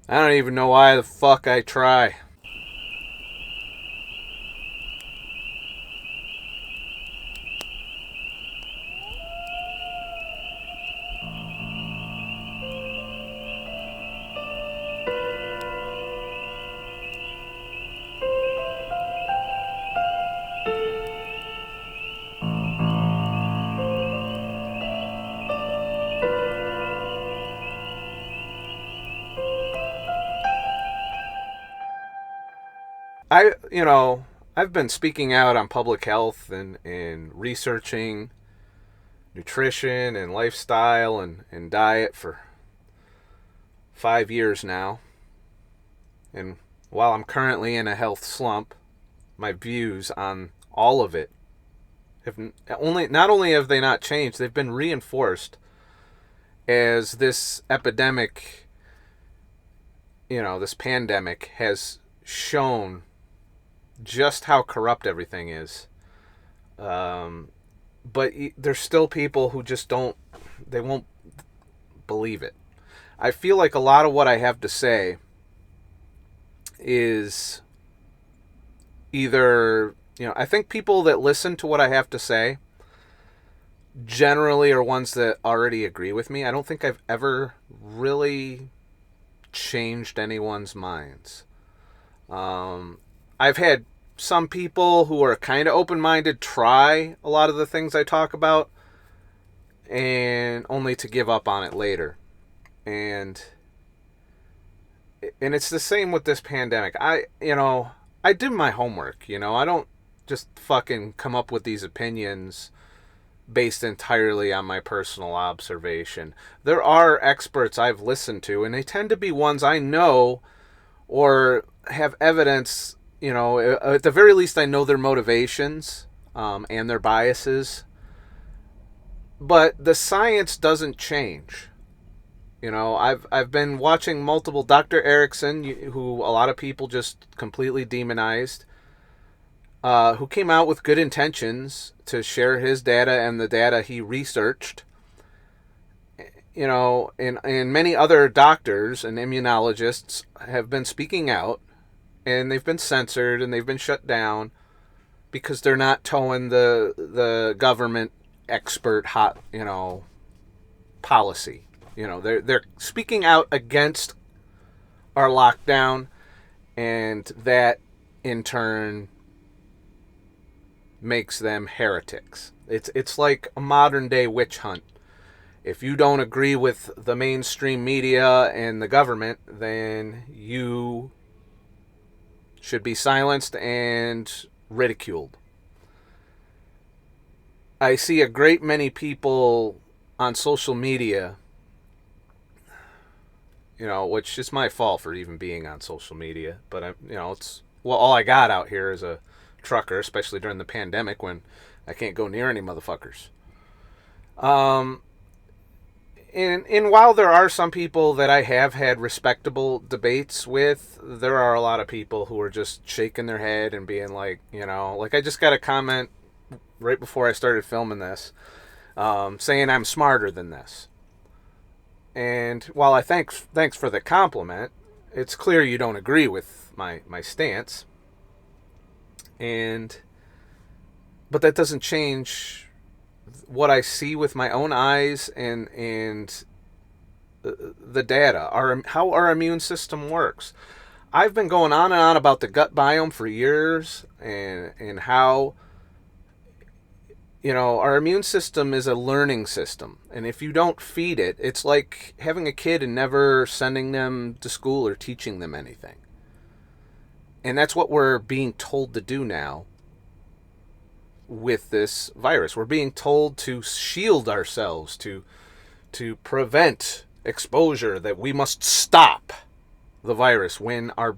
I don't even know why the fuck I try. I've been speaking out on public health and researching nutrition and lifestyle and diet for 5 years now. And while I'm currently in a health slump, my views on all of it have not only have they not changed, they've been reinforced as this epidemic, this pandemic has shown just how corrupt everything is. But there's still people who just they won't believe it. I feel like a lot of what I have to say is either, I think people that listen to what I have to say generally are ones that already agree with me. I don't think I've ever really changed anyone's minds. I've had some people who are kind of open-minded try a lot of the things I talk about and only to give up on it later. And it's the same with this pandemic. I do my homework, I don't just fucking come up with these opinions based entirely on my personal observation. There are experts I've listened to, and they tend to be ones I know or have evidence. At the very least, I know their motivations and their biases. But the science doesn't change. I've been watching multiple Dr. Erickson, who a lot of people just completely demonized, who came out with good intentions to share his data and the data he researched. And many other doctors and immunologists have been speaking out, and they've been censored and they've been shut down because they're not towing the government expert policy. They're speaking out against our lockdown, and that in turn makes them heretics. It's like a modern day witch hunt. If you don't agree with the mainstream media and the government, then you should be silenced and ridiculed. I see a great many people on social media, which is my fault for even being on social media, but all I got out here is a trucker, especially during the pandemic when I can't go near any motherfuckers. And while there are some people that I have had respectable debates with, there are a lot of people who are just shaking their head and being like, like I just got a comment right before I started filming this, saying I'm smarter than this. And while I thanks for the compliment, it's clear you don't agree with my stance. But that doesn't change what I see with my own eyes and the data, how our immune system works. I've been going on and on about the gut biome for years and how our immune system is a learning system. And if you don't feed it, it's like having a kid and never sending them to school or teaching them anything. And that's what we're being told to do now with this virus. We're being told to shield ourselves, to prevent exposure, that we must stop the virus when our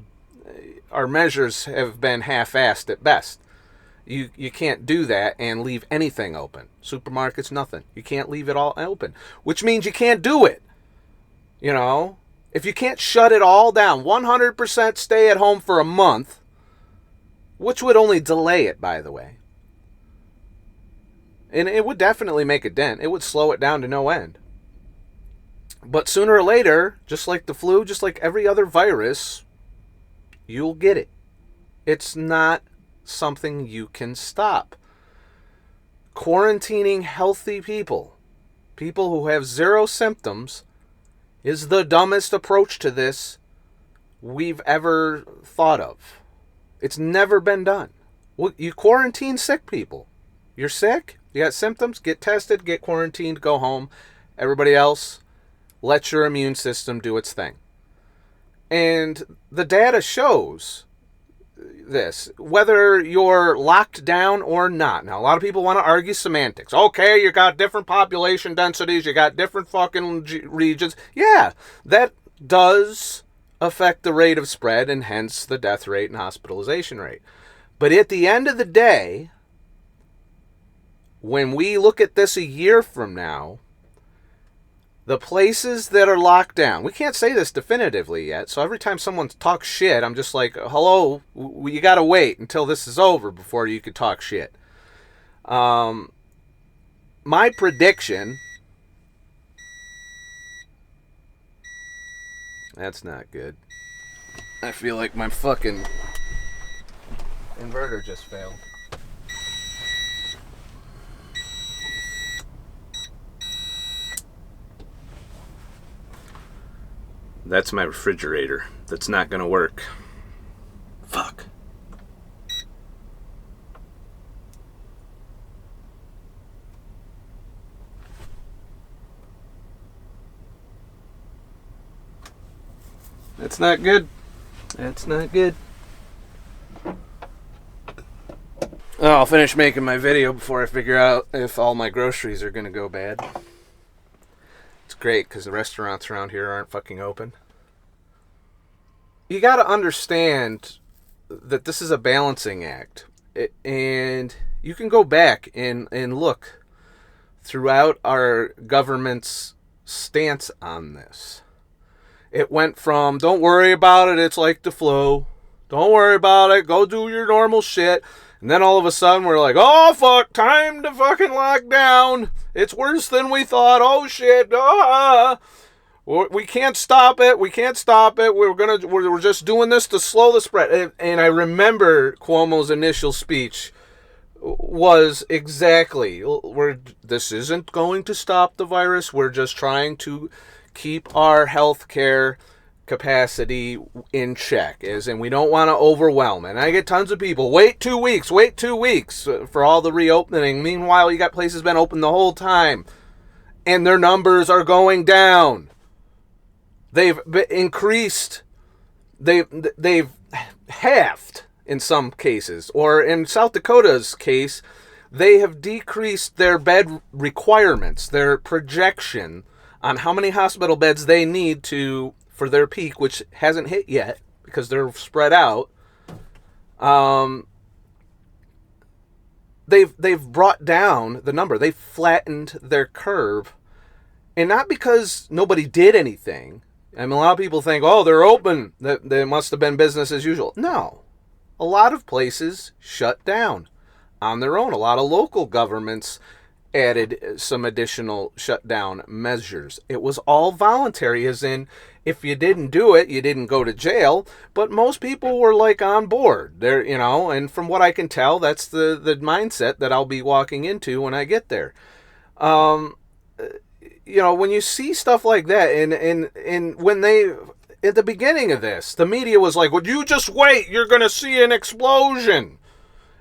measures have been half-assed at best. You can't do that and leave anything open. Supermarkets, nothing. You can't leave it all open, which means you can't do it. If you can't shut it all down, 100% stay at home for a month, which would only delay it, by the way. And it would definitely make a dent. It would slow it down to no end. But sooner or later, just like the flu, just like every other virus, you'll get it. It's not something you can stop. Quarantining healthy people, people who have zero symptoms, is the dumbest approach to this we've ever thought of. It's never been done. Well, you quarantine sick people. You're sick, you got symptoms, get tested, get quarantined, go home. Everybody else, let your immune system do its thing. And the data shows this, whether you're locked down or not. Now, a lot of people want to argue semantics. Okay, you got different population densities, you got different fucking regions. Yeah, that does affect the rate of spread and hence the death rate and hospitalization rate. But at the end of the day, when we look at this a year from now, the places that are locked down, we can't say this definitively yet, so every time someone talks shit, I'm just like, hello, you gotta wait until this is over before you can talk shit. My prediction... That's not good. I feel like my fucking inverter just failed. That's my refrigerator. That's not gonna work. Fuck. That's not good. That's not good. Oh, I'll finish making my video before I figure out if all my groceries are gonna go bad. It's great because the restaurants around here aren't fucking open. You gotta understand that this is a balancing act. And you can go back and look throughout our government's stance on this. It went from, don't worry about it, it's like the flu. Don't worry about it, go do your normal shit. And then all of a sudden we're like, oh fuck, time to fucking lock down. It's worse than we thought. Oh shit. We can't stop it. We can't stop it. We're just doing this to slow the spread. And I remember Cuomo's initial speech was exactly, this isn't going to stop the virus. We're just trying to keep our healthcare capacity in check, and we don't want to overwhelm. And I get tons of people, wait 2 weeks for all the reopening. Meanwhile, you got places been open the whole time and their numbers are going down. They've increased, they've halved in some cases, or in South Dakota's case, they have decreased their bed requirements, their projection on how many hospital beds they need for their peak, which hasn't hit yet because they're spread out. They've brought down the number. They've flattened their curve, and not because nobody did anything. I mean, a lot of people think, oh, they're open, that they must have been business as usual. No, a lot of places shut down on their own. A lot of local governments added some additional shutdown measures. It was all voluntary, as in, if you didn't do it, you didn't go to jail, but most people were like on board there, and from what I can tell, that's the mindset that I'll be walking into when I get there. When you see stuff like that, and when they, at the beginning of this, the media was like, well, you just wait, you're going to see an explosion.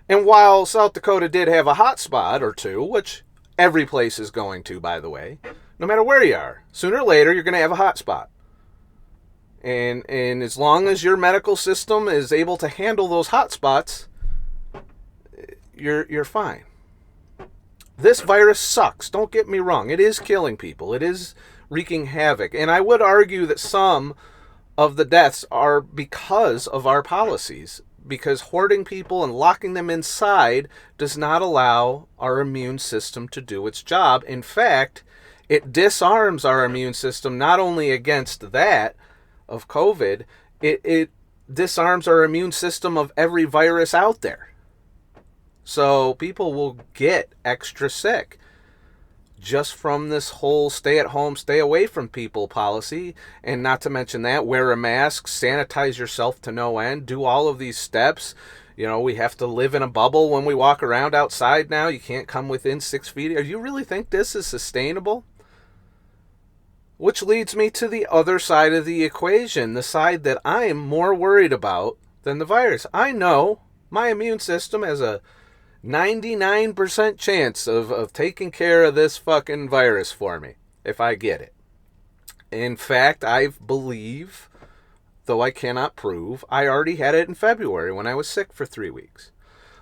And while South Dakota did have a hot spot or two, which every place is going to, by the way, no matter where you are, sooner or later, you're going to have a hot spot. And as long as your medical system is able to handle those hot spots, you're fine. This virus sucks. Don't get me wrong. It is killing people. It is wreaking havoc. And I would argue that some of the deaths are because of our policies. Because hoarding people and locking them inside does not allow our immune system to do its job. In fact, it disarms our immune system not only against that of COVID, it disarms our immune system of every virus out there. So people will get extra sick. just from this whole stay at home, stay away from people policy. And not to mention that, wear a mask, sanitize yourself to no end, do all of these steps. You know, we have to live in a bubble when we walk around outside now. You can't come within 6 feet. Do you really think this is sustainable? Which leads me to the other side of the equation, the side that I am more worried about than the virus. I know my immune system has a 99% chance of taking care of this fucking virus for me if I get it. In fact, I believe, though I cannot prove, I already had it in February when I was sick for 3 weeks.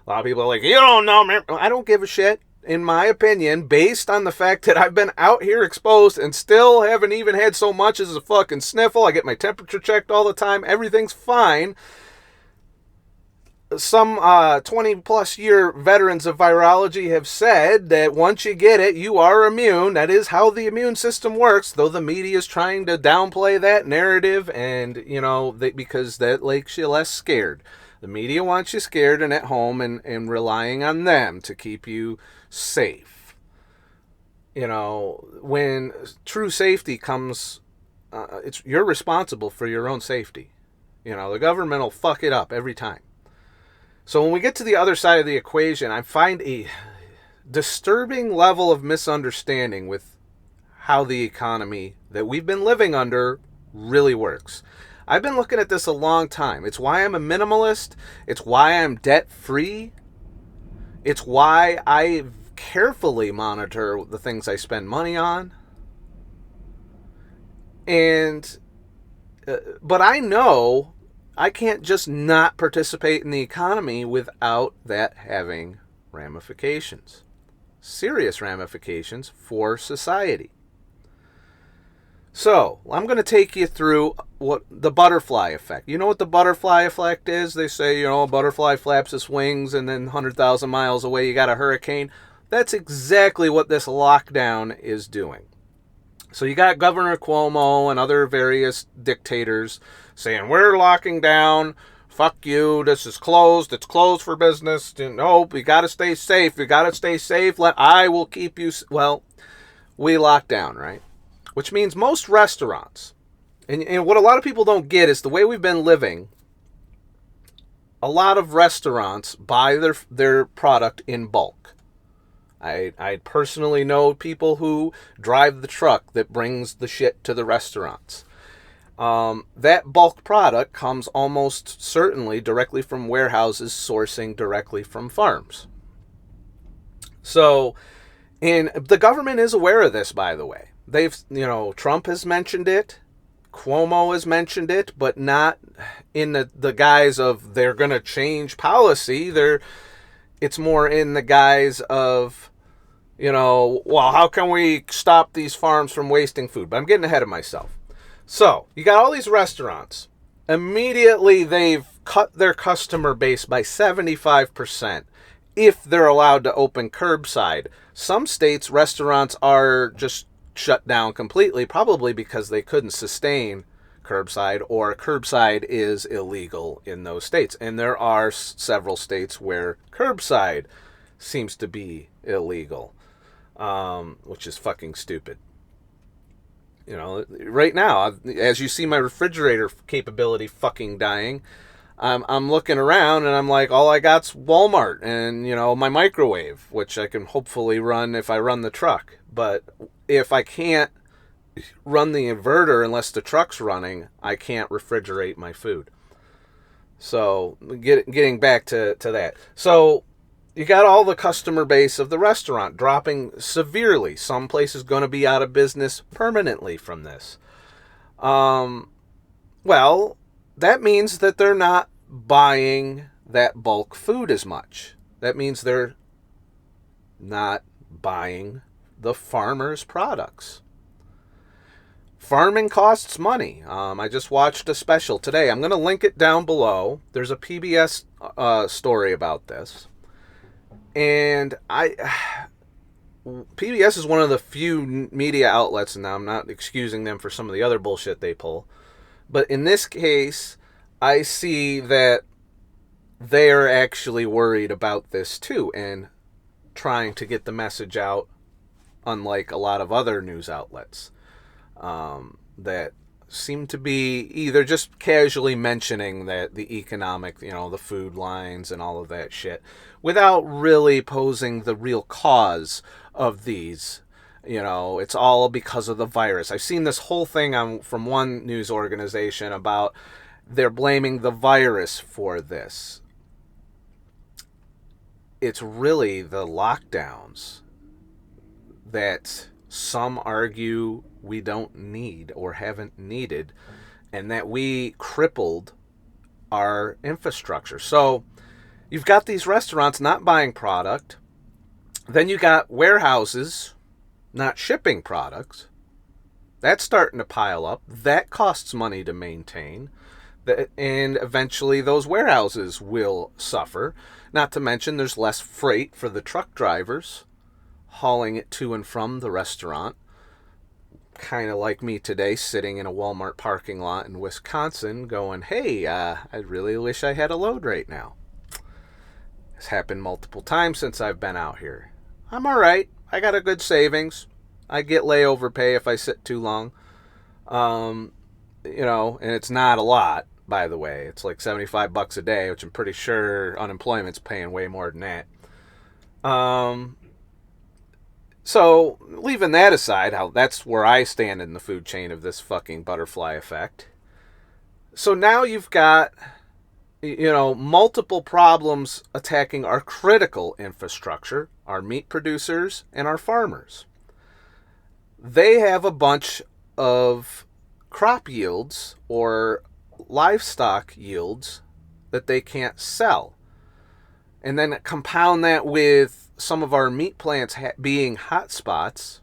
A lot of people are like, you don't know, man. I don't give a shit. In my opinion, based on the fact that I've been out here exposed and still haven't even had so much as a fucking sniffle. I get my temperature checked all the time. Everything's fine. Some 20-plus year veterans of virology have said that once you get it, you are immune. That is how the immune system works, though the media is trying to downplay that narrative and, you know, because that makes you less scared. The media wants you scared and at home and relying on them to keep you safe. You know, when true safety comes, you're responsible for your own safety. You know, the government will fuck it up every time. So when we get to the other side of the equation, I find a disturbing level of misunderstanding with how the economy that we've been living under really works. I've been looking at this a long time. It's why I'm a minimalist. It's why I'm debt-free. It's why I carefully monitor the things I spend money on. And, but I know I can't just not participate in the economy without that having ramifications. Serious ramifications for society. So, I'm going to take you through what the butterfly effect. You know what the butterfly effect is? They say, you know, a butterfly flaps its wings and then 100,000 miles away you got a hurricane. That's exactly what this lockdown is doing. So you got Governor Cuomo and other various dictators saying, we're locking down, fuck you, this is closed, it's closed for business, no, we got to stay safe, I will keep you, well, we lock down, right? Which means most restaurants, and what a lot of people don't get is the way we've been living, a lot of restaurants buy their product in bulk. I personally know people who drive the truck that brings the shit to the restaurants. That bulk product comes almost certainly directly from warehouses sourcing directly from farms. So, and the government is aware of this, by the way. Trump has mentioned it. Cuomo has mentioned it, but not in the guise of they're going to change policy. It's more in the guise of, well, how can we stop these farms from wasting food? But I'm getting ahead of myself. So, you got all these restaurants. Immediately, they've cut their customer base by 75% if they're allowed to open curbside. Some states, restaurants are just shut down completely, probably because they couldn't sustain curbside, or curbside is illegal in those states. And there are several states where curbside seems to be illegal, which is fucking stupid. Right now, as you see my refrigerator capability fucking dying, I'm looking around and I'm like, all I got's Walmart and, my microwave, which I can hopefully run if I run the truck. But if I can't run the inverter unless the truck's running, I can't refrigerate my food. So, getting back to that. So, you got all the customer base of the restaurant dropping severely. Some places going to be out of business permanently from this. Well, that means that they're not buying that bulk food as much. That means they're not buying the farmer's products. Farming costs money. I just watched a special today. I'm going to link it down below. There's a PBS story about this. And PBS is one of the few media outlets, and now I'm not excusing them for some of the other bullshit they pull. But in this case, I see that they're actually worried about this too and trying to get the message out unlike a lot of other news outlets that seem to be either just casually mentioning that the economic, the food lines and all of that shit, without really posing the real cause of these. It's all because of the virus. I've seen this whole thing from one news organization about they're blaming the virus for this. It's really the lockdowns that some argue we don't need or haven't needed, and that we crippled our infrastructure. So you've got these restaurants not buying product. Then you got warehouses not shipping products. That's starting to pile up. That costs money to maintain. And eventually those warehouses will suffer. Not to mention there's less freight for the truck drivers hauling it to and from the restaurant. Kind of like me today, sitting in a Walmart parking lot in Wisconsin going, hey, I really wish I had a load right now. It's happened multiple times since I've been out here. I'm all right. I got a good savings. I get layover pay if I sit too long. And it's not a lot, by the way. It's like $75 a day, which I'm pretty sure unemployment's paying way more than that. So, leaving that aside, how that's where I stand in the food chain of this fucking butterfly effect. So now you've got, multiple problems attacking our critical infrastructure, our meat producers and our farmers. They have a bunch of crop yields or livestock yields that they can't sell. And then compound that with some of our meat plants being hot spots.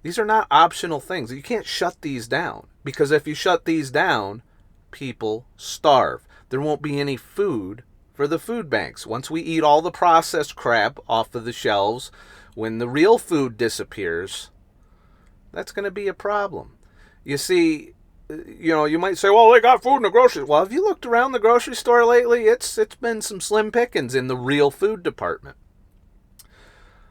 These are not optional things. You can't shut these down, because if you shut these down, people starve. There won't be any food for the food banks. Once we eat all the processed crap off of the shelves, when the real food disappears, that's going to be a problem. You see, you might say, well, they got food in the grocery. Well, have you looked around the grocery store lately? It's been some slim pickings in the real food department.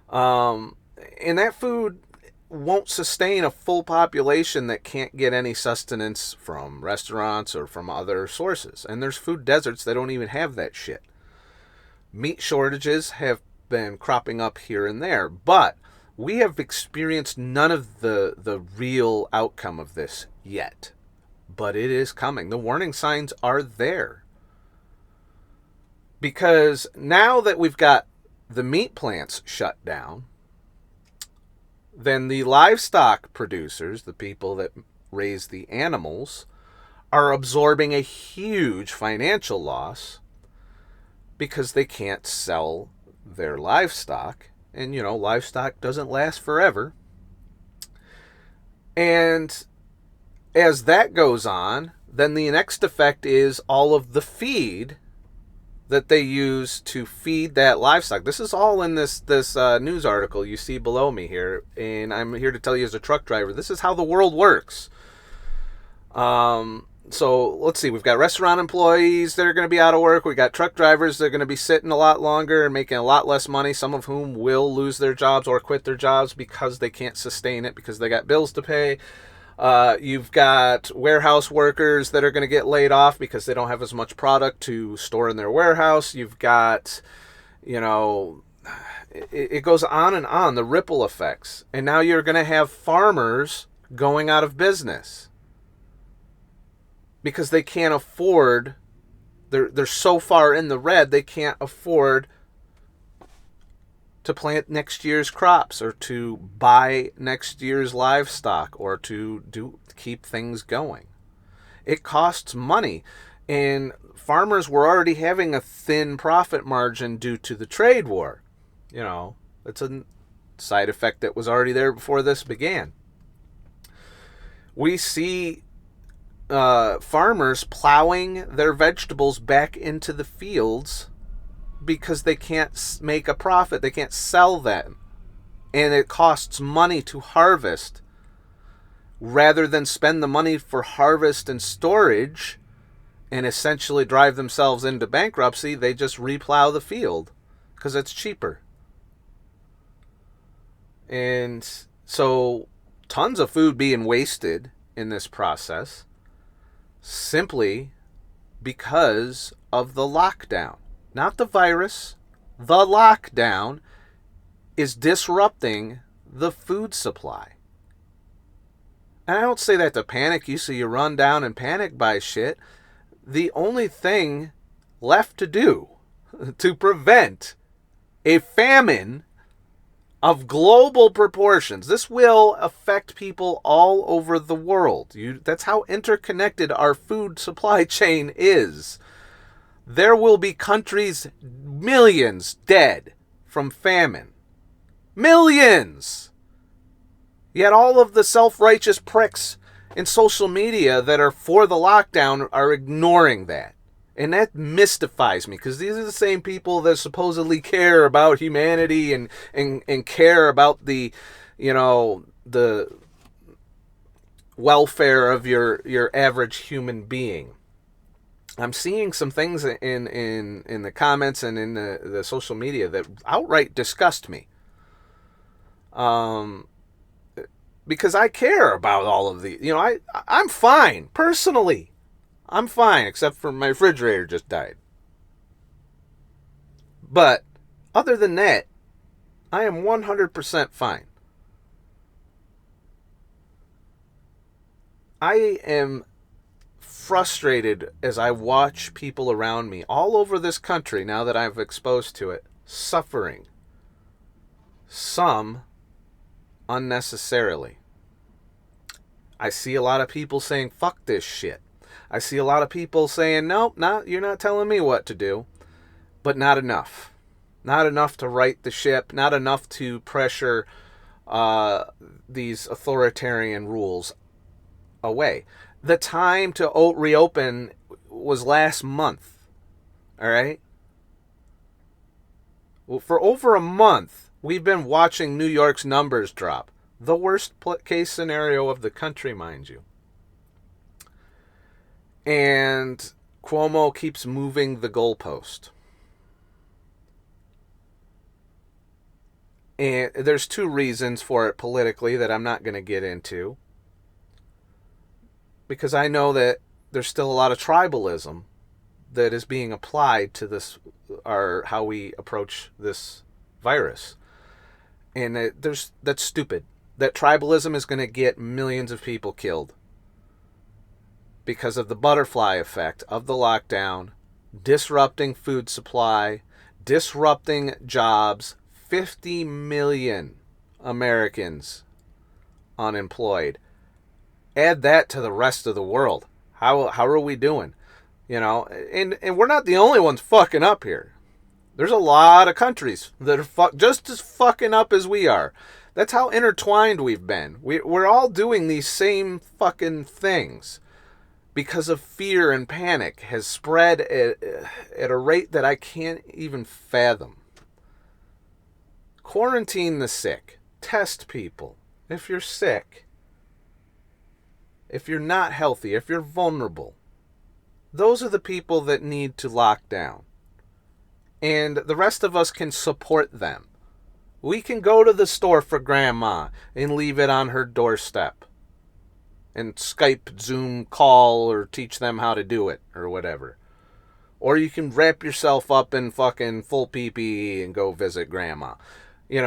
And that food won't sustain a full population that can't get any sustenance from restaurants or from other sources. And there's food deserts that don't even have that shit. Meat shortages have been cropping up here and there, but we have experienced none of the real outcome of this yet. But it is coming. The warning signs are there. Because now that we've got the meat plants shut down, then the livestock producers, the people that raise the animals, are absorbing a huge financial loss because they can't sell their livestock. And, livestock doesn't last forever. And as that goes on, then the next effect is all of the feed that they use to feed that livestock. This is all in this news article you see below me here, and I'm here to tell you as a truck driver, this is how the world works. So let's see, we've got restaurant employees that are going to be out of work. We got truck drivers that are going to be sitting a lot longer and making a lot less money, some of whom will lose their jobs or quit their jobs because they can't sustain it, because they got bills to pay. You've got warehouse workers that are going to get laid off because they don't have as much product to store in their warehouse. You've got, it goes on and on, the ripple effects. And now you're going to have farmers going out of business because they can't afford, they're so far in the red, they can't afford to plant next year's crops or to buy next year's livestock or to keep things going. It costs money, and farmers were already having a thin profit margin due to the trade war. It's a side effect that was already there before this began. We see farmers plowing their vegetables back into the fields because they can't make a profit. They can't sell them. And it costs money to harvest. Rather than spend the money for harvest and storage and essentially drive themselves into bankruptcy, they just replow the field because it's cheaper. And so tons of food being wasted in this process simply because of the lockdown. Not the virus. The lockdown is disrupting the food supply. And I don't say that to panic you, so you run down and panic buy shit. The only thing left to do to prevent a famine of global proportions, this will affect people all over the world. That's how interconnected our food supply chain is. There will be countries, millions dead from famine. Millions! Yet all of the self-righteous pricks in social media that are for the lockdown are ignoring that. And that mystifies me, because these are the same people that supposedly care about humanity and care about the, the welfare of your average human being. I'm seeing some things in the comments and in the social media that outright disgust me. Because I care about all of these. I'm fine. Personally, I'm fine, except for my refrigerator just died. But other than that, I am 100% fine. I am frustrated as I watch people around me all over this country, now that I've exposed to it, suffering. Some unnecessarily. I see a lot of people saying, fuck this shit. I see a lot of people saying, nope, you're not telling me what to do. But not enough. Not enough to right the ship. Not enough to pressure these authoritarian rules away. The time to reopen was last month. All right? Well, for over a month, we've been watching New York's numbers drop. The worst case scenario of the country, mind you. And Cuomo keeps moving the goalpost. And there's two reasons for it politically that I'm not going to get into. Because I know that there's still a lot of tribalism that is being applied to this, or how we approach this virus. And that's stupid. That tribalism is going to get millions of people killed because of the butterfly effect of the lockdown, disrupting food supply, disrupting jobs, 50 million Americans unemployed. Add that to the rest of the world. How are we doing? And we're not the only ones fucking up here. There's a lot of countries that are just as fucking up as we are. That's how intertwined we've been. We're all doing these same fucking things because of fear and panic has spread at a rate that I can't even fathom. Quarantine the sick. Test people. If you're sick, if you're not healthy, if you're vulnerable, those are the people that need to lock down. And the rest of us can support them. We can go to the store for grandma and leave it on her doorstep. And Skype, Zoom, call, or teach them how to do it, or whatever. Or you can wrap yourself up in fucking full PPE and go visit grandma. We'd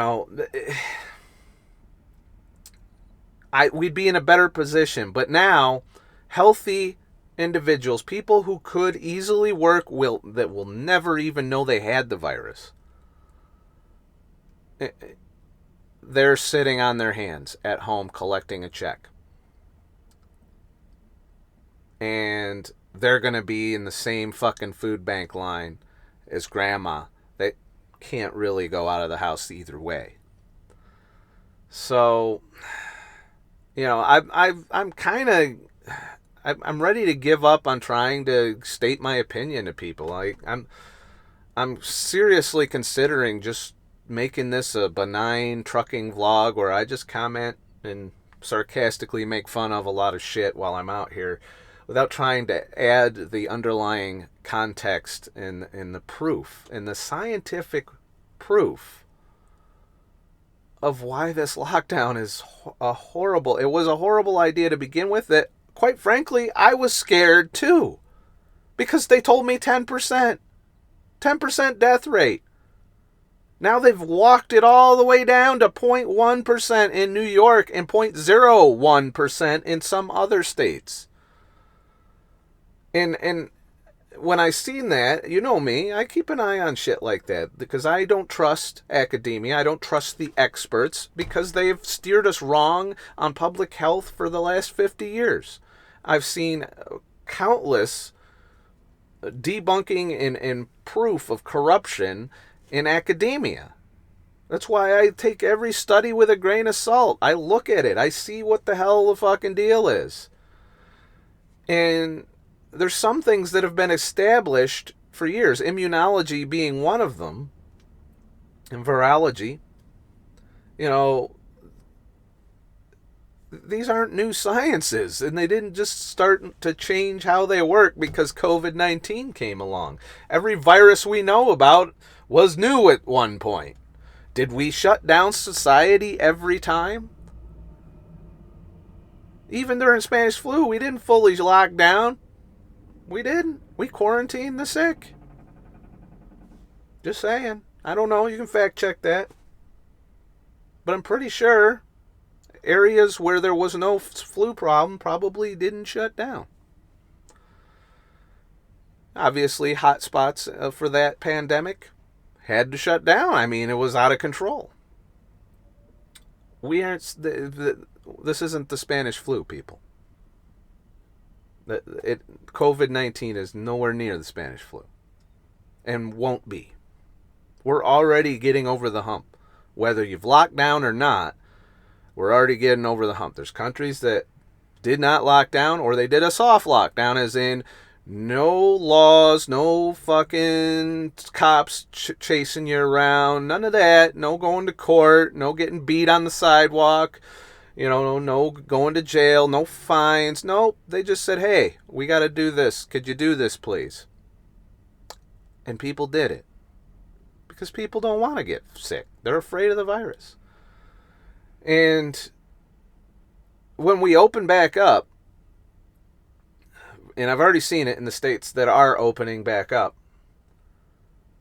be in a better position. But now, healthy individuals, people who could easily work, that will never even know they had the virus, they're sitting on their hands at home collecting a check. And they're going to be in the same fucking food bank line as grandma. They can't really go out of the house either way. So, I'm kind of, I'm ready to give up on trying to state my opinion to people. I'm seriously considering just making this a benign trucking vlog where I just comment and sarcastically make fun of a lot of shit while I'm out here, without trying to add the underlying context and the proof and the scientific proof of why this lockdown is a horrible. It was a horrible idea to begin with. That, quite frankly, I was scared too, because they told me 10%, 10% death rate. Now they've walked it all the way down to 0.1% in New York and 0.01% in some other states. And when I seen that, you know me, I keep an eye on shit like that because I don't trust academia. I don't trust the experts because they've steered us wrong on public health for the last 50 years. I've seen countless debunking and proof of corruption in academia. That's why I take every study with a grain of salt. I look at it. I see what the hell the fucking deal is. And there's some things that have been established for years, immunology being one of them, and virology. You know, these aren't new sciences, and they didn't just start to change how they work because COVID-19 came along. Every virus we know about was new at one point. Did we shut down society every time? Even during Spanish flu, we didn't fully lock down. We didn't. We quarantined the sick. Just saying. I don't know. You can fact check that. But I'm pretty sure areas where there was no flu problem probably didn't shut down. Obviously, hotspots for that pandemic had to shut down. I mean, it was out of control. We aren't. This isn't the Spanish flu, people. COVID-19 is nowhere near the Spanish flu, and won't be. We're already getting over the hump. Whether you've locked down or not, we're already getting over the hump. There's countries that did not lock down, or they did a soft lockdown, as in no laws, no fucking cops chasing you around, none of that, no going to court, no getting beat on the sidewalk, no going to jail, no fines. Nope. They just said, hey, we got to do this. Could you do this, please? And people did it. Because people don't want to get sick. They're afraid of the virus. And when we open back up, and I've already seen it in the states that are opening back up,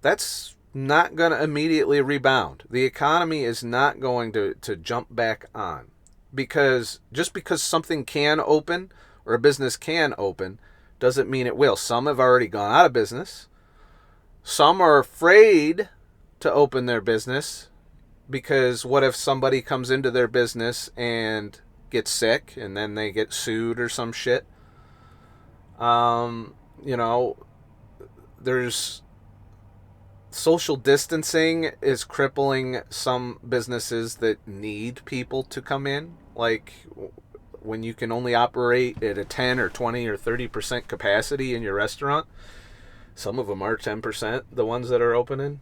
that's not going to immediately rebound. The economy is not going to jump back on. Because just because something can open or a business can open doesn't mean it will. Some have already gone out of business. Some are afraid to open their business because what if somebody comes into their business and gets sick and then they get sued or some shit? There's social distancing is crippling some businesses that need people to come in. Like when you can only operate at a 10 or 20 or 30% capacity in your restaurant. Some of them are 10%, the ones that are opening.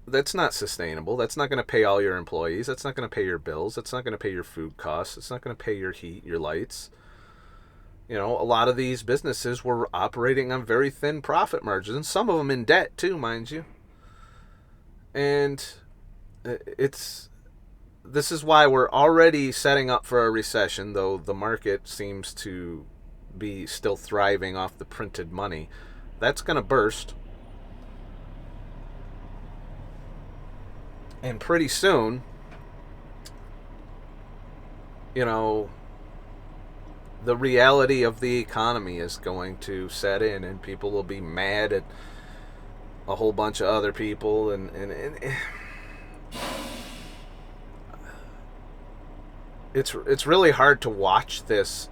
That's not sustainable. That's not going to pay all your employees. That's not going to pay your bills. That's not going to pay your food costs. It's not going to pay your heat, your lights. A lot of these businesses were operating on very thin profit margins, some of them in debt too, mind you. And this is why we're already setting up for a recession, though the market seems to be still thriving off the printed money. That's going to burst. And pretty soon, the reality of the economy is going to set in, and people will be mad at a whole bunch of other people, and it's really hard to watch this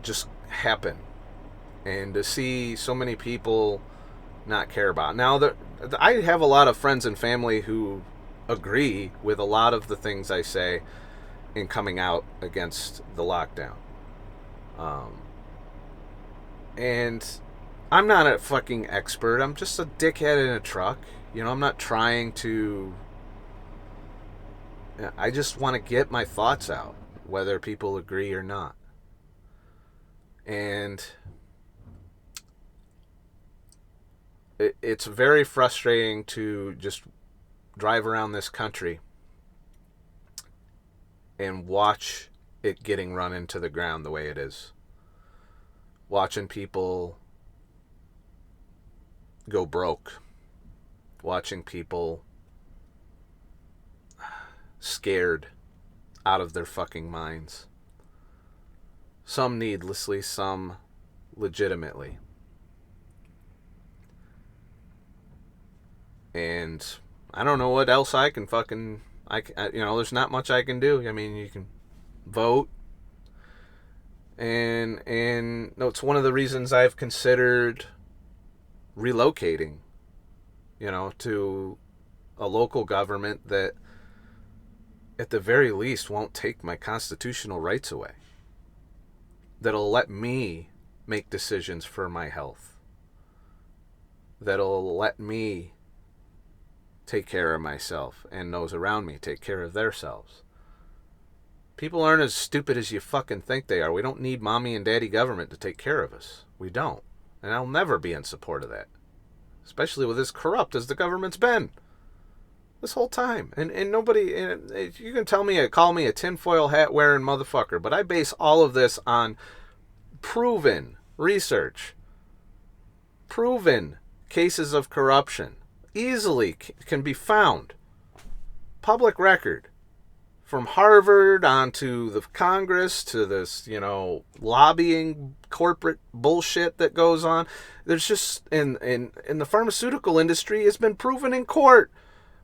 just happen and to see so many people not care about it. Now, I have a lot of friends and family who agree with a lot of the things I say in coming out against the lockdown. And I'm not a fucking expert. I'm just a dickhead in a truck. I'm not trying to... I just want to get my thoughts out, whether people agree or not. And it's very frustrating to just drive around this country and watch it getting run into the ground the way it is. Watching people go broke. Watching people scared out of their fucking minds. Some needlessly, some legitimately. And I don't know what else I can fucking... there's not much I can do. I mean, you can vote. And no, it's one of the reasons I've considered relocating, to a local government that at the very least won't take my constitutional rights away. That'll let me make decisions for my health. That'll let me take care of myself and those around me take care of themselves. People aren't as stupid as you fucking think they are. We don't need mommy and daddy government to take care of us. We don't. And I'll never be in support of that. Especially with as corrupt as the government's been this whole time. And nobody, you can call me a tinfoil hat wearing motherfucker, but I base all of this on proven research, proven cases of corruption, easily can be found, public record, from Harvard onto the Congress to this, lobbying corporate bullshit that goes on. There's just, in the pharmaceutical industry, it's been proven in court.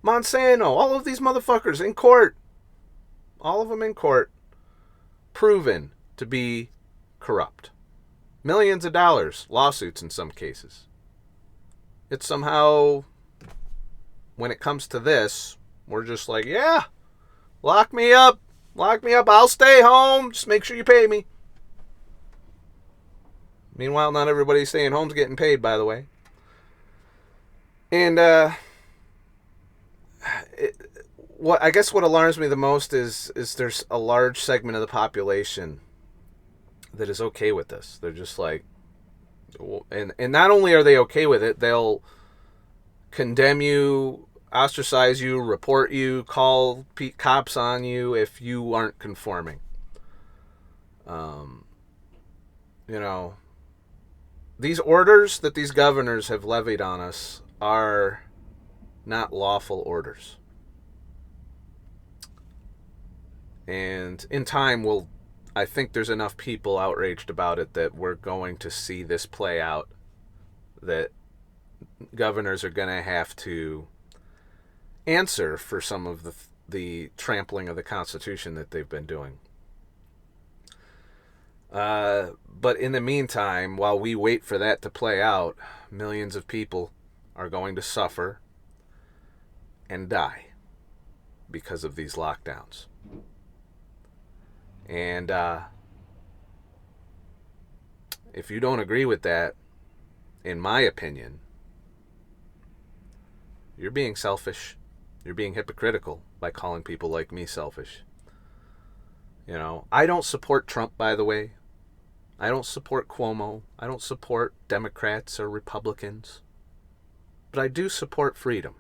Monsanto, all of these motherfuckers in court. All of them in court. Proven to be corrupt. Millions of dollars, lawsuits in some cases. It's somehow, when it comes to this, we're just like, yeah, lock me up, I'll stay home, just make sure you pay me. Meanwhile, not everybody staying home's getting paid, by the way. And what alarms me the most is there's a large segment of the population that is okay with this. They're just like, and not only are they okay with it, they'll condemn you, ostracize you, report you, call cops on you if you aren't conforming. These orders that these governors have levied on us are not lawful orders. And in time, I think there's enough people outraged about it that we're going to see this play out, that governors are going to have to answer for some of the trampling of the Constitution that they've been doing. But in the meantime, while we wait for that to play out, millions of people are going to suffer and die because of these lockdowns. And if you don't agree with that, in my opinion, you're being selfish. You're being hypocritical by calling people like me selfish. I don't support Trump, by the way. I don't support Cuomo. I don't support Democrats or Republicans. But I do support freedom.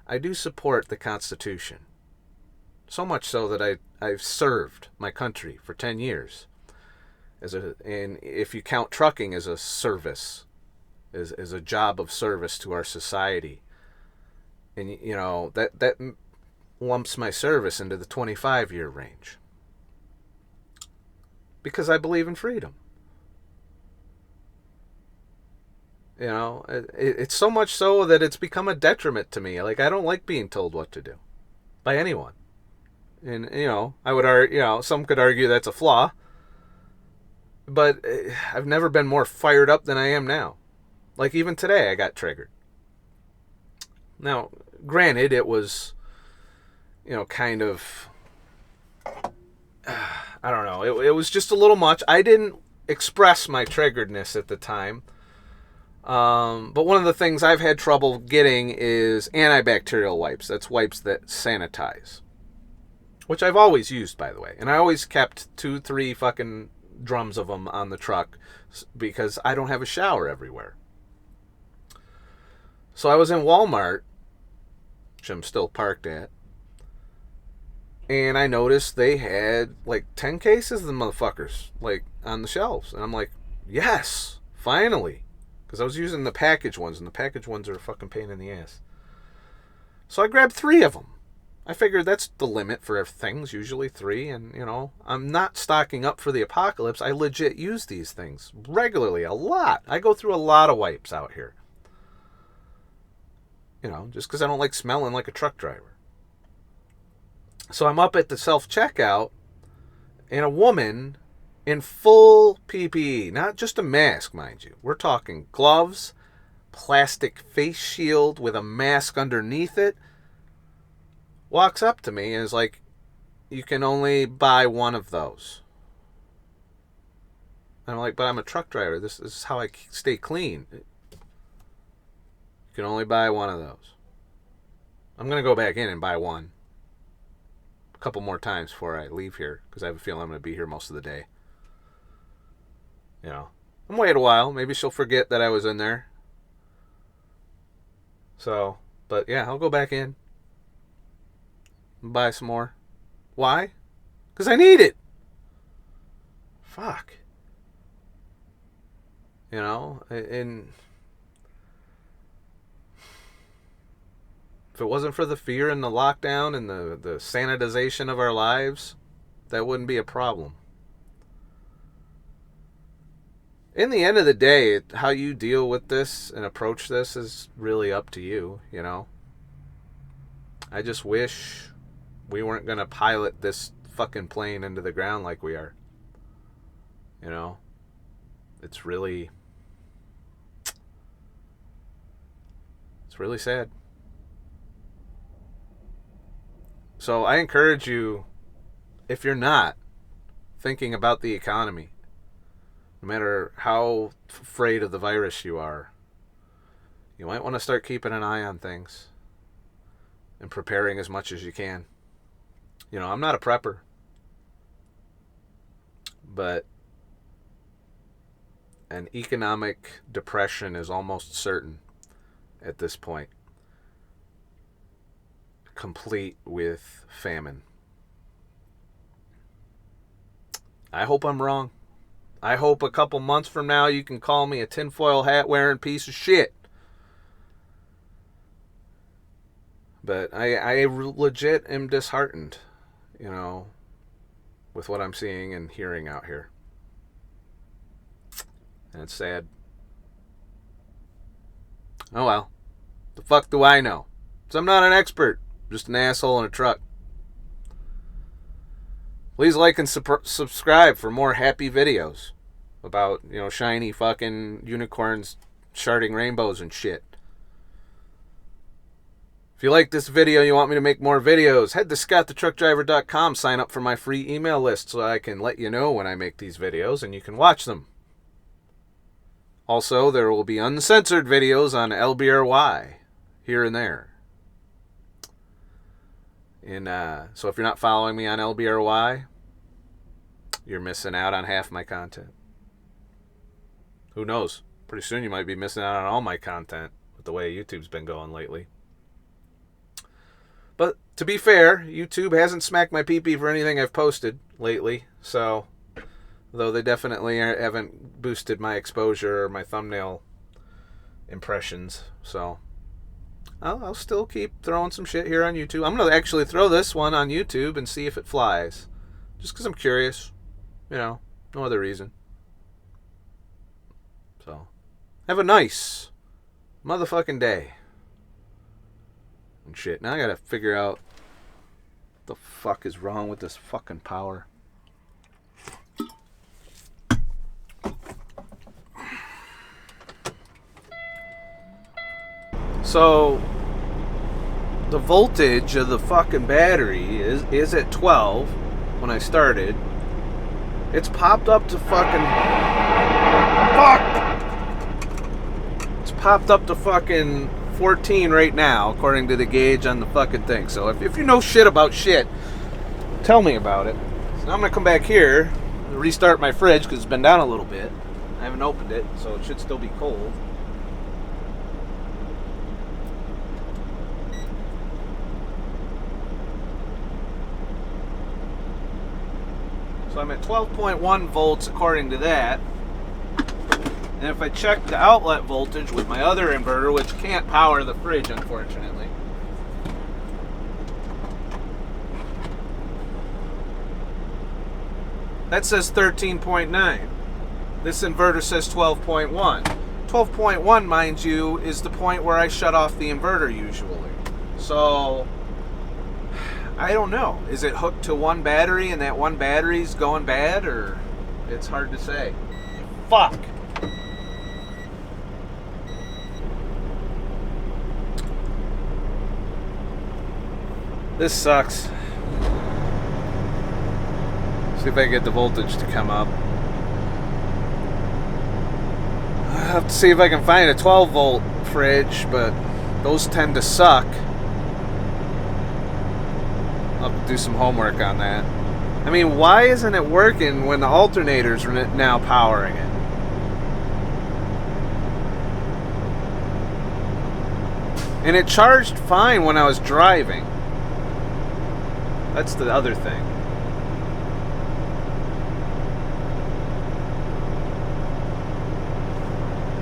I do support the Constitution. So much so that I've served my country for 10 years. And if you count trucking as a service, as a job of service to our society, and that lumps my service into the 25-year range. Because I believe in freedom. It's so much so that it's become a detriment to me. Like, I don't like being told what to do by anyone. And, I would argue, some could argue that's a flaw. But I've never been more fired up than I am now. Like, even today, I got triggered. Now, granted, it was, kind of, I don't know. It was just a little much. I didn't express my triggeredness at the time. But one of the things I've had trouble getting is antibacterial wipes. That's wipes that sanitize. Which I've always used, by the way. And I always kept 2-3 fucking drums of them on the truck because I don't have a shower everywhere. So I was in Walmart which I'm still parked at. And I noticed they had like 10 cases of the motherfuckers like on the shelves. And I'm like, yes, finally. Because I was using the package ones, and the package ones are a fucking pain in the ass. So I grabbed 3 of them. I figured that's the limit for things, usually 3. And, you know, I'm not stocking up for the apocalypse. I legit use these things regularly, a lot. I go through a lot of wipes out here. You know, just because I don't like smelling like a truck driver. So I'm up at the self-checkout, and a woman in full PPE, not just a mask, mind you. We're talking gloves, plastic face shield with a mask underneath it, walks up to me and is like, you can only buy one of those. And I'm like, but I'm a truck driver. This is how I stay clean. You can only buy one of those. I'm going to go back in and buy one a couple more times before I leave here, because I have a feeling I'm going to be here most of the day. You know, I'm wait a while. Maybe she'll forget that I was in there. So, but yeah, I'll go back in. Buy some more. Why? Because I need it. Fuck. You know, and if it wasn't for the fear and the lockdown and the sanitization of our lives, that wouldn't be a problem. In the end of the day, how you deal with this and approach this is really up to you, you know. I just wish we weren't going to pilot this fucking plane into the ground like we are. You know. It's really sad. So I encourage you, if you're not thinking about the economy, no matter how afraid of the virus you are, you might want to start keeping an eye on things and preparing as much as you can. You know, I'm not a prepper, but an economic depression is almost certain at this point, complete with famine. I hope I'm wrong. I hope a couple months from now you can call me a tinfoil hat wearing piece of shit. But I legit am disheartened, you know, with what I'm seeing and hearing out here. And it's sad. Oh well. The fuck do I know? 'Cause I'm not an expert. I'm just an asshole in a truck. Please like and subscribe for more happy videos about, you know, shiny fucking unicorns sharding rainbows and shit. If you like this video and you want me to make more videos, head to ScottTheTruckDriver.com, sign up for my free email list so I can let you know when I make these videos and you can watch them. Also, there will be uncensored videos on LBRY here and there. So if you're not following me on LBRY, you're missing out on half my content. Who knows? Pretty soon you might be missing out on all my content with the way YouTube's been going lately. But to be fair, YouTube hasn't smacked my pee-pee for anything I've posted lately. So, though they definitely haven't boosted my exposure or my thumbnail impressions. So, I'll still keep throwing some shit here on YouTube. I'm going to actually throw this one on YouTube and see if it flies. Just because I'm curious. You know, no other reason. So, have a nice motherfucking day. And shit. Now I gotta figure out what the fuck is wrong with this fucking power. So, the voltage of the fucking battery is at 12 when I started. It's popped up to fucking... Fuck! It's popped up to fucking 14 right now, according to the gauge on the fucking thing. So if you know shit about shit, tell me about it. So now I'm gonna come back here and restart my fridge because it's been down a little bit. I haven't opened it, so it should still be cold. So I'm at 12.1 volts according to that. And if I check the outlet voltage with my other inverter, which can't power the fridge, unfortunately, that says 13.9. This inverter says 12.1. 12.1, mind you, is the point where I shut off the inverter usually. So, I don't know. Is it hooked to one battery and that one battery's going bad, or it's hard to say. Fuck. This sucks. See if I can get the voltage to come up. I'll have to see if I can find a 12 volt fridge, but those tend to suck. I'll have to do some homework on that. I mean, why isn't it working when the alternator's now powering it? And it charged fine when I was driving. That's the other thing.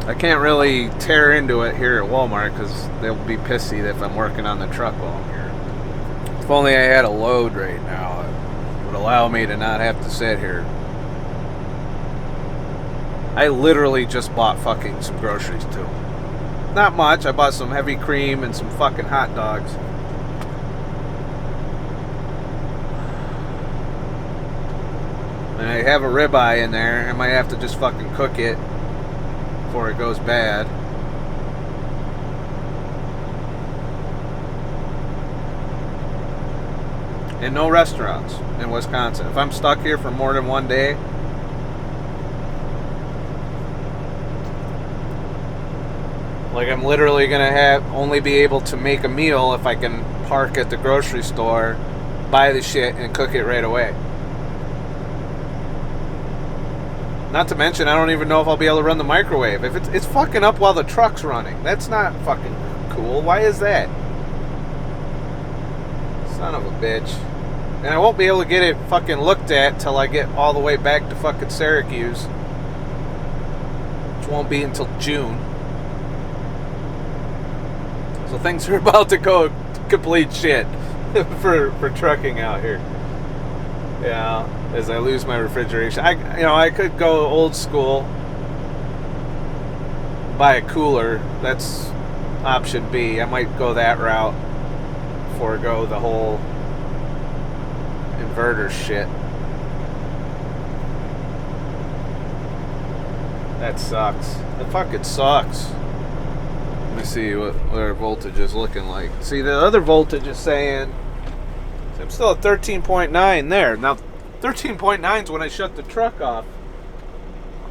I can't really tear into it here at Walmart because they'll be pissy if I'm working on the truck while I'm here. If only I had a load right now, it would allow me to not have to sit here. I literally just bought fucking some groceries too. Not much. I bought some heavy cream and some fucking hot dogs. And I have a ribeye in there. I might have to just fucking cook it before it goes bad. And no restaurants in Wisconsin. If I'm stuck here for more than one day, like I'm literally gonna only be able to make a meal if I can park at the grocery store, buy the shit, and cook it right away. Not to mention, I don't even know if I'll be able to run the microwave. If it's fucking up while the truck's running. That's not fucking cool. Why is that? Son of a bitch. And I won't be able to get it fucking looked at till I get all the way back to fucking Syracuse, which won't be until June. So things are about to go complete shit for trucking out here. Yeah, as I lose my refrigeration. I could go old school, buy a cooler. That's option B. I might go that route, forego the whole inverter shit. That sucks. That fucking sucks. Let me see what our voltage is looking like. See, the other voltage is saying I'm still at 13.9 there. Now, 13.9 is when I shut the truck off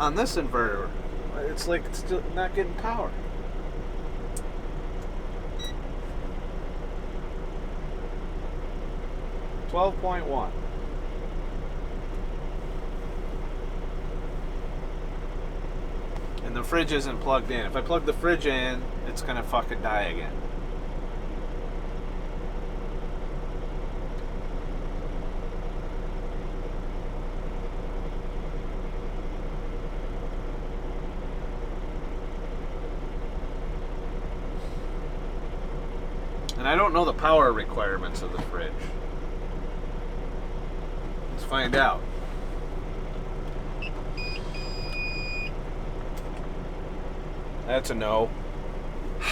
on this inverter. It's like it's still not getting power. $12.1. And the fridge isn't plugged in. If I plug the fridge in, it's gonna fucking die again. And I don't know the power requirements of the fridge. Let's find out. That's a no. I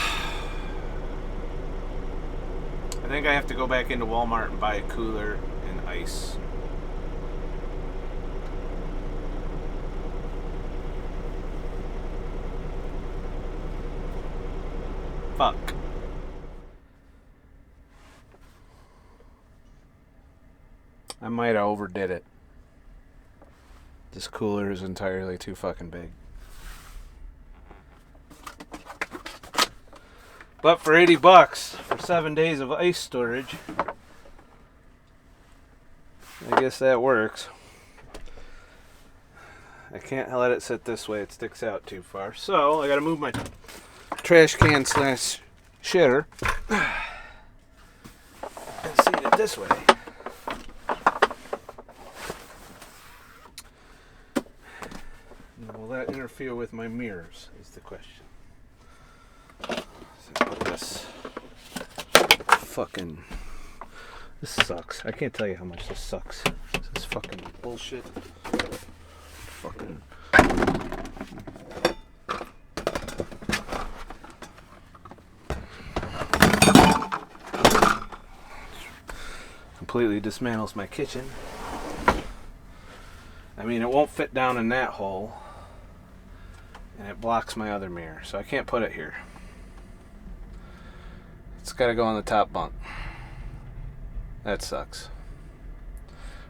think I have to go back into Walmart and buy a cooler and ice. Fuck. I might have overdid it. This cooler is entirely too fucking big. But for $80 for 7 days of ice storage, I guess that works. I can't let it sit this way, it sticks out too far. So I gotta move my trash can slash shitter and seat it this way. interfere with my mirrors is the question. So put this fucking... This sucks. I can't tell you how much this sucks. This is fucking bullshit. Fucking... Completely dismantles my kitchen. I mean, it won't fit down in that hole, and it blocks my other mirror, so I can't put it here. It's got to go on the top bunk. That sucks.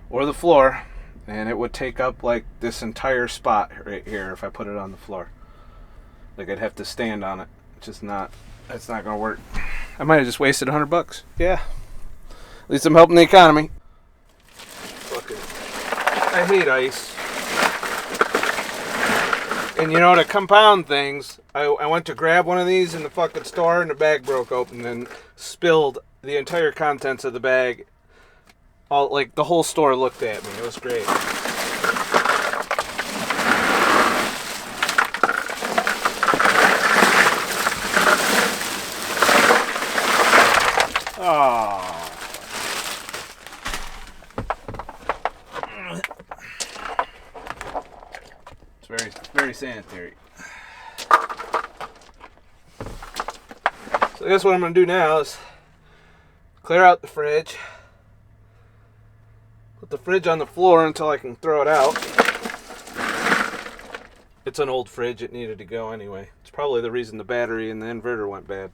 Or the floor, and it would take up like this entire spot right here if I put it on the floor. Like I'd have to stand on it. It's just not. That's not gonna work. I might have just wasted $100. Yeah. At least I'm helping the economy. Fucking, I hate ice. And you know, to compound things, I went to grab one of these in the fucking store and the bag broke open and spilled the entire contents of the bag. All, like, the whole store looked at me. It was great. Oh. It's very sanitary. So I guess what I'm going to do now is clear out the fridge. Put the fridge on the floor until I can throw it out. It's an old fridge. It needed to go anyway. It's probably the reason the battery in the inverter went bad.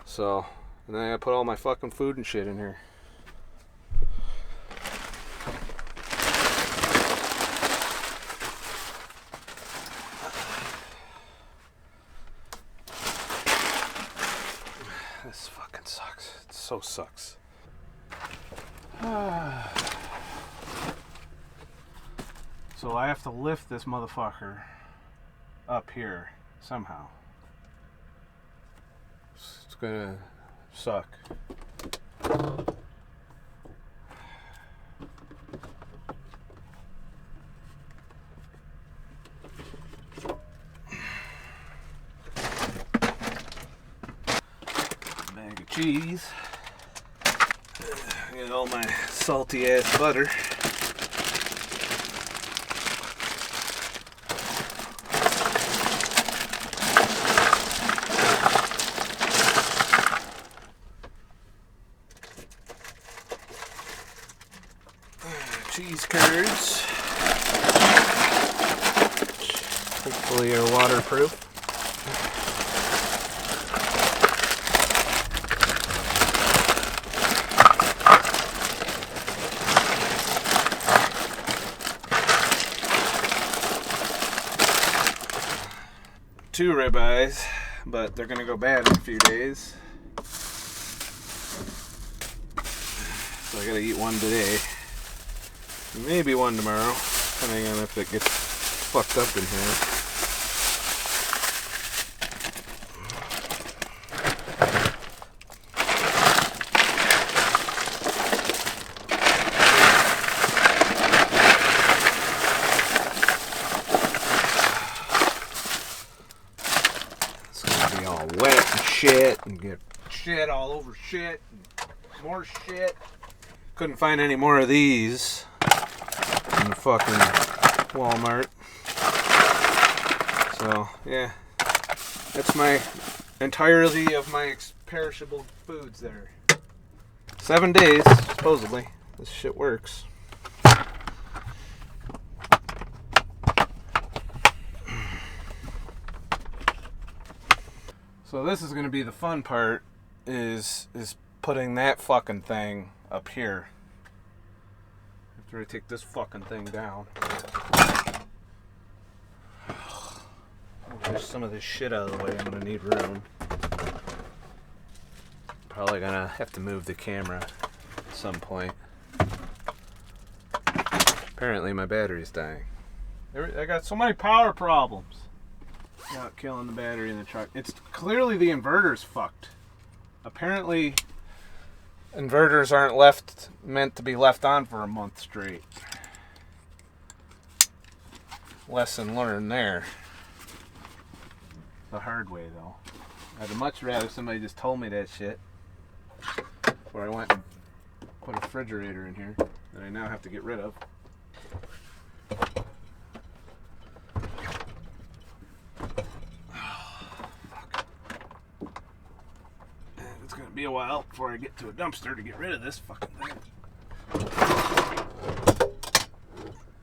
So, and then I put all my fucking food and shit in here. This fucking sucks. It so sucks. So I have to lift this motherfucker up here somehow. It's gonna suck. Bag of cheese. Get all my salty ass butter. Cheese curds. Hopefully are waterproof. 2 ribeyes, but they're gonna go bad in a few days. So I gotta eat one today. Maybe one tomorrow, depending on if it gets fucked up in here. Wet and shit and get shit all over shit and more shit. Couldn't find any more of these in the fucking Walmart. So yeah, that's my entirety of my perishable foods there. 7 days supposedly. This shit works. So this is going to be the fun part, is putting that fucking thing up here. After I take this fucking thing down. Push some of this shit out of the way. I'm going to need room. Probably going to have to move the camera at some point. Apparently my battery's dying. I got so many power problems. Not killing the battery in the truck. It's clearly the inverter's fucked. Apparently, inverters aren't meant to be left on for a month straight. Lesson learned there. The hard way, though. I'd much rather somebody just told me that shit before I went and put a refrigerator in here that I now have to get rid of. And it's going to be a while before I get to a dumpster to get rid of this fucking thing.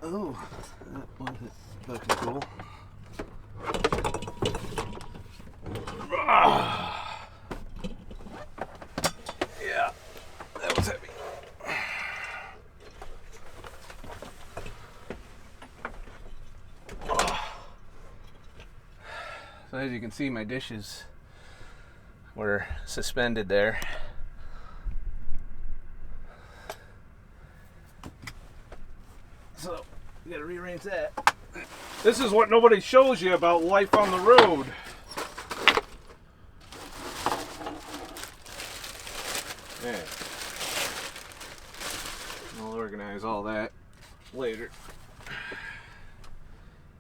Oh, that wasn't fucking cool. Yeah, that was heavy. So as you can see, my dishes were suspended there. So, you gotta rearrange that. This is what nobody shows you about life on the road. Yeah. I'll organize all that later.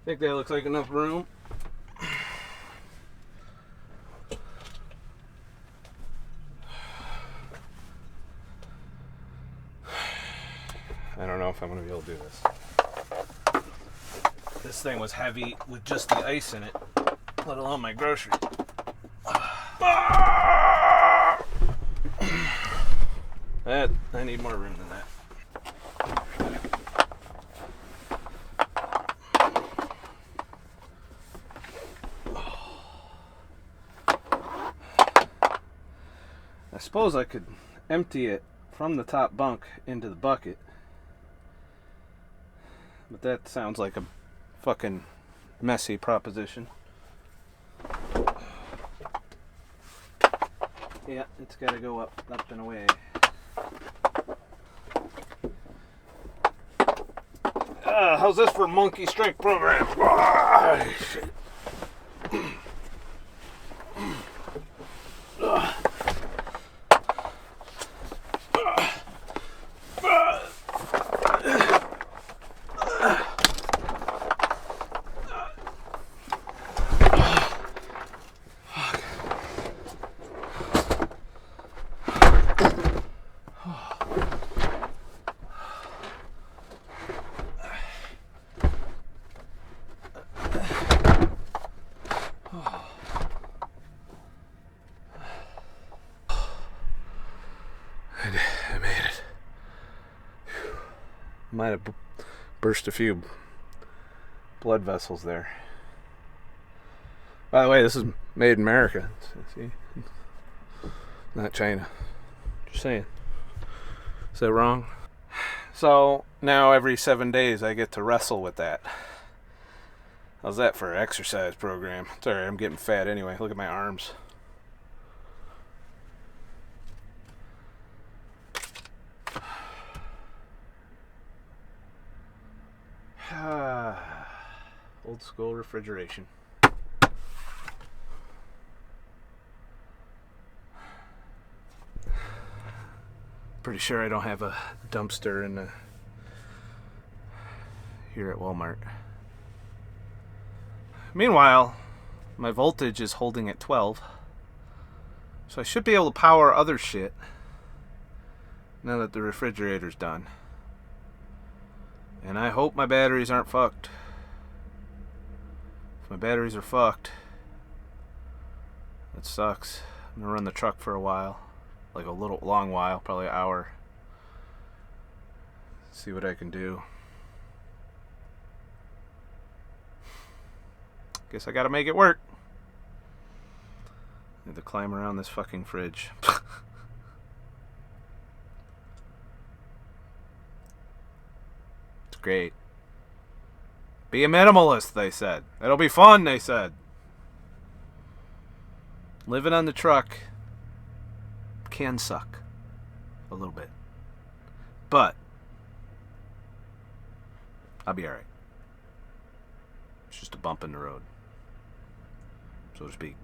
Think that looks like enough room. I don't know if I'm going to be able to do this. This thing was heavy with just the ice in it, let alone my groceries. That, I need more room than that. I suppose I could empty it from the top bunk into the bucket. But that sounds like a fucking messy proposition. Yeah, it's gotta go up and away. How's this for monkey strength program? Shit. I made it. Might have burst a few blood vessels there. By the way, this is made in America. See? Not China. Just saying. Is that wrong? So now every 7 days I get to wrestle with that. How's that for an exercise program? Sorry, I'm getting fat anyway. Look at my arms. Old school refrigeration. Pretty sure I don't have a dumpster in here at Walmart. Meanwhile, my voltage is holding at 12, so I should be able to power other shit now that the refrigerator's done. And I hope my batteries aren't fucked. If my batteries are fucked, that sucks. I'm gonna run the truck for a while. Like a long while, probably an hour. See what I can do. Guess I gotta make it work. I need to climb around this fucking fridge. It's great. Be a minimalist, they said. It'll be fun, they said. Living on the truck can suck a little bit, but I'll be alright. It's just a bump in the road, so to speak.